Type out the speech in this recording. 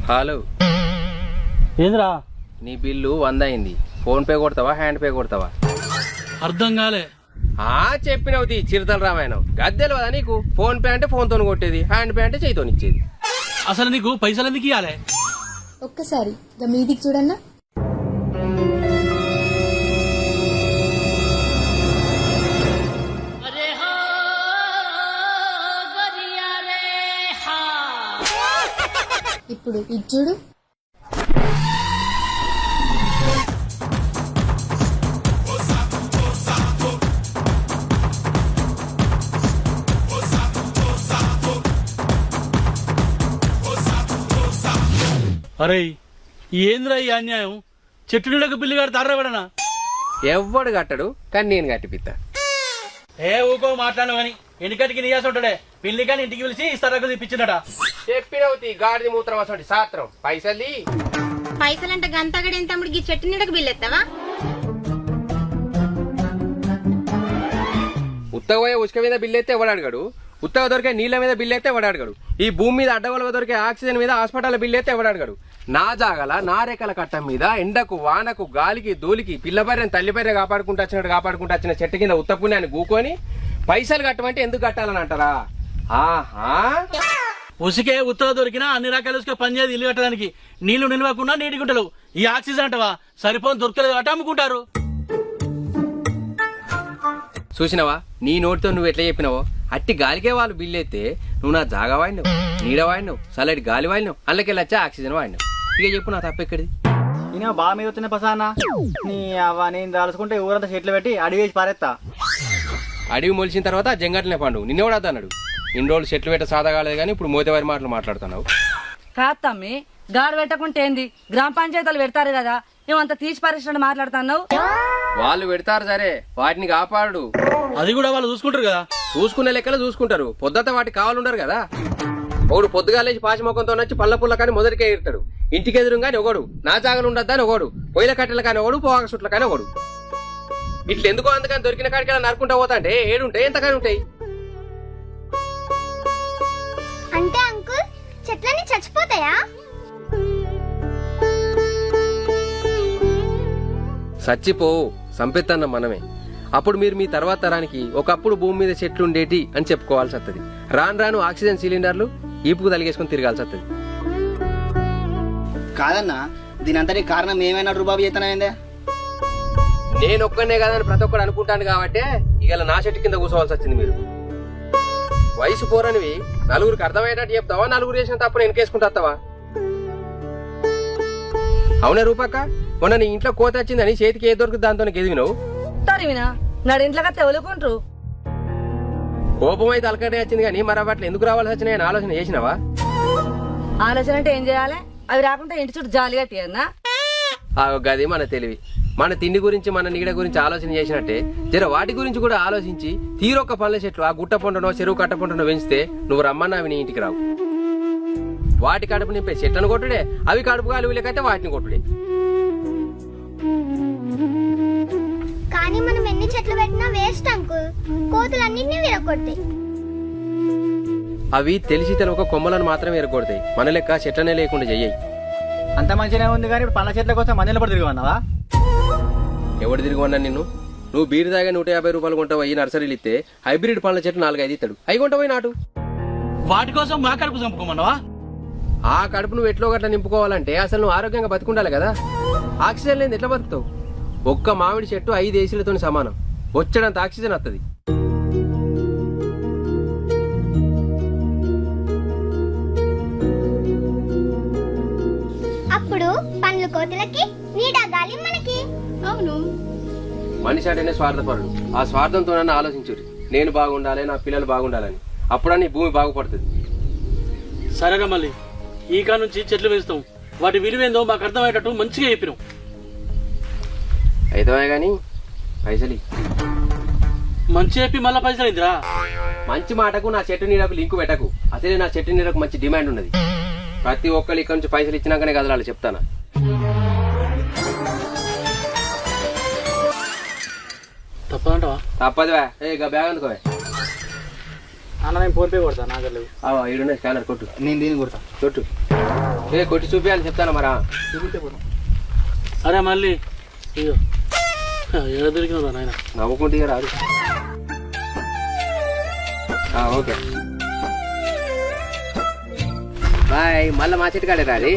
Hello ఏంద్రా నీ bill 100 అయింది. ఫోన్ పే కొడతావా హ్యాండ్ పే కొడతావా? అర్థం కాలే. చెప్పినవుతి చిరుతల రామాయణం గద్దెలు కదా నీకు. ఫోన్ పే అంటే ఫోన్ తోని కొట్టేది, హ్యాండ్ పే అంటే చేయితోని ఇచ్చేది. అసలు నీకు పైసలు ఎందుకు ఇవ్వాలి? ఒక్కసారి మీదికి చూడన్నా. ఇప్పుడు ఇది చూడు. అరే ఏంద్రా ఈ అన్యాయం? చెట్టు నీడకు బిల్లు గారు తారబడనా? ఎవ్వడు కట్టడు, కానీ నేను కట్టిపిత్తా. ఊకో మాట్లాడు అని ఎన్నికటికి నీయాసి ఉంటాడే. పిల్లి కానీ ఇంటికి పిలిచి ఇస్తారకు తెప్పించిందట. చెప్పినవుతి గాడిది మూత్రం అసలు సాత్రం. పైసలంటే గంతగడి ఎంత తమ్ముడికి చెట్టు నీడకు బిల్లు ఎత్తావా? ఉత్తగ పోయే ఉసుక మీద బిల్లు అయితే ఎవడు అడగడు, ఉత్తగ దొరికే నీళ్ల మీద బిల్లు అయితే ఎవడు అడగడు, ఈ భూమి మీద అడ్డగోలుగా దొరికే ఆక్సిజన్ మీద హాస్పిటల్ బిల్లు అయితే ఎవడు అడగడు. నా జాగల నా రేఖల కట్టం మీద ఎండకు వానకు గాలికి ధూళికి పిల్లబర్రెని తల్లిబర్రె కాపాడుకుంటూ వచ్చిన చెట్టు కింద ఉత్త పుణ్యాన్ని గూకొని పైసలు కట్టమంటే ఎందుకు కట్టాలని అంటారా? ఆహా, ఉసికే ఉత్తర దొరికినా అన్ని రకాల ఉసుక పనిచేది ఇల్లు కట్టడానికి. నీళ్లు నిలవకుండా నీటి గుంటలు. ఈ ఆక్సిజన్ అంటవా సరిపోని దొరకలేదు అట అమ్ముకుంటారు. చూసినవా నీ నోటితో నువ్వు ఎట్లా చెప్పినావో అట్టి గాలికే వాళ్ళు బిల్లు అయితే నువ్వు నా జాగా వాడినావు, నీడ వాడినావు, చల్లటి గాలి వాడినావు, అందులోకెళ్ళి వచ్చా ఆక్సిజన్ వాడినావు. ఇక చెప్పు నా తప్పెక్కడిది? నేను బాగా మీద వచ్చిన పసానా నీ అవ్వ నేను దాల్చుకుంటే ఊరంతా చెట్లు పెట్టి అడిగి వేసి పారేస్తా. అడవి మొలిచిన తర్వాత జంగట్లనే పండు నిన్నెవడా అన్నాడు? ఇన్ని రోజులు చెట్లు పెట్ట సాధగాలేదు కానీ ఇప్పుడు మోతేవారి మాటలు మాట్లాడుతున్నావు. కాదు తమ్మి, గాడు పెట్టకుంటే ఏంది? గ్రామ పంచాయతీలు పెడతారు కదా, నువ్వంత తీసి పరిశ్రమ మాట్లాడుతున్నావు. వాళ్ళు పెడతారు సరే, వాటిని కాపాడు. అది కూడా వాళ్ళు చూసుకుంటారు కదా. చూసుకునే లెక్కలు చూసుకుంటారు, పొద్దుత వాటికి కావాలుండరు కదా. ఒకడు పొద్దుగాలేసి పాచిమొఖంతో వచ్చి పళ్ళ పుల్ల కానీ మొదటికే ఇడతాడు. ఇంటికి ఎదురు కానీ ఒకడు, నా జాగలు ఉండద్దని ఒకడు, పొయ్యిల కట్టెలు కానీ ఒకడు, పోగా సుట్ల కానీ ఒకడు. ఇట్లా ఎందుకో అందుకని దొరికిన కాడికి నరుకుంటా పోతా అంటే ఏడుంటాయి ఎంతకాని ఉంటాయి. అంటే అంకుల్ చెట్లన్నీ చచ్చిపోతాయా? చచ్చిపోవు, సంపెత్తన్న మనమే. అప్పుడు మీరు మీ తర్వాత తరానికి ఒకప్పుడు భూమి మీద చెట్లు ఉండేటి అని చెప్పుకోవాల్సి వస్తుంది. రాను రాను ఆక్సిజన్ సిలిండర్లు ఈపుకు తలిగేసుకుని తిరగాల్సి వస్తుంది. కాదన్నా దీని అంతటి కారణం ఏమైనా రూబాబు చేతనైందే? నేను ఒక్కనే కాదని ప్రతి ఒక్కడు అనుకుంటాను కాబట్టి ఇవాళ నా చెట్టు కింద కూర్చోవాల్సి వచ్చింది. మీరు వయసు పోరనివి నలుగురికి అర్థమయ్యేటట్టు చెప్తావా, నలుగురు చేసిన తప్పును వెనకేసుకుంటావా? అవునా రూపక్క, మొన్న నీ ఇంట్లో కోత వచ్చిందని చేతికి ఏ దొరుకుతుంది దాంతో ఎదిగినావు. తరివినా నాడు ఇంట్లో తెవలుకుంటారు. కోపం అయితే అలకటే వచ్చింది కానీ మరి అట్లా ఎందుకు రావాల్సి వచ్చినాయని ఆలోచన చేసినావా? ఆలోచన అంటే ఏం చేయాలి? అవి రాకుండా ఇంటి చుట్టూ జాలి కట్టియన్నా. గది మన తెలివి. మన తిండి గురించి మన నీడ గురించి ఆలోచన చేసినట్టే జర వాటి గురించి కూడా ఆలోచించి తీరొక్క పళ్ళ చెట్లు ఆ గుట్ట పొండనో చెరువు కట్ట పొండనో పెంచితే నువ్వు రమ్మన్నా అవి నీ ఇంటికి రావు. వాటి కడుపు నింపే చెట్లను కొట్టుడే, అవి కడుపు కాలు లేకైతే వాటిని కొట్టుడే. కానీ మనం ఎన్ని చెట్లు పెట్టినా వేస్ట్ అంకుల్, కోతులన్నింటినీ విరగొడతాయి. అవి తెలిసి తెలవక కొమ్మలను మాత్రమే ఎరగొడతాయి, మన లెక్క చెట్లనే లేకుండా చెయ్యి. అంత మంచిగానే ఉంది కానీ ఇప్పుడు పండ్ల చెట్ల కోసం మందిలో పడి తిరిగి ఉన్నావా? ఎవడు తిరిగి ఉన్నా నిన్ను? నువ్వు బీరు దాగా 150 రూపాయలు కొంటావు, ఈ నర్సరీలు ఇస్తే హైబ్రిడ్ పండ్ల చెట్లు 4-5 ఇస్తాడు, అవి కొంటపోయి నాటు. వాటి కోసం మా కడుపు చంపుకోమన్నావా? ఆ కడుపు నువ్వు ఎట్లో గట్లా నింపుకోవాలంటే అసలు నువ్వు ఆరోగ్యంగా బతుకుండాలి కదా. ఆక్సిజన్ లేని ఎట్లా బతుకుతావు? ఒక్క మామిడి చెట్టు 5 ఏసీలతో సమానం, వచ్చేటంత ఆక్సిజన్ వస్తుంది. అప్పుడు పండ్లు కోతులకి, నీడ గాలి మనకి. అవును, మనిషి అంటేనే స్వార్థపరుడు. ఆ స్వార్థంతో ఆలోచించుర్రి, నేను బాగుండాలి, నా పిల్లలు బాగుండాలని. అప్పుడని భూమి బాగుపడుతుంది. సరేగా మళ్ళీ ఈ కాడ నుంచి చెట్లు పెంచుతాం, వాటి విలువేందో మాకు అర్థమయ్యేటట్టు మంచిగా చెప్పినాం. అయితే గాని పైసలు మంచి చెప్పి మళ్ళా పైసలు అయిందిరా. మంచి మాటకు నా చెట్టు నీడకు లింకు పెట్టకు. అసలే నా చెట్టు నీడకు మంచి డిమాండ్ ఉన్నది. ప్రతి ఒక్కరు ఇక్కడ నుంచి పైసలు ఇచ్చినాకనే కదలాలి, చెప్తానా? తప్పదంటవా? తప్పదువా? బ్యాగ్ అందుకోవే. అన్న నేను ఫోన్ పే కొడతా, నాకు లేవు. ఈడున్న స్కానర్ కొట్టు. నేను దీన్ని కొడతా. కొట్టు. కొట్టి చూపించాలి చెప్తాను మరా. అరే మళ్ళీ ఇయ్యో ఏడ దొరికినా నాయన. నవ్వుకుంటే ఇక రాదు. Okay bye. మళ్ళీ మా చెట్టు కాడే రాది.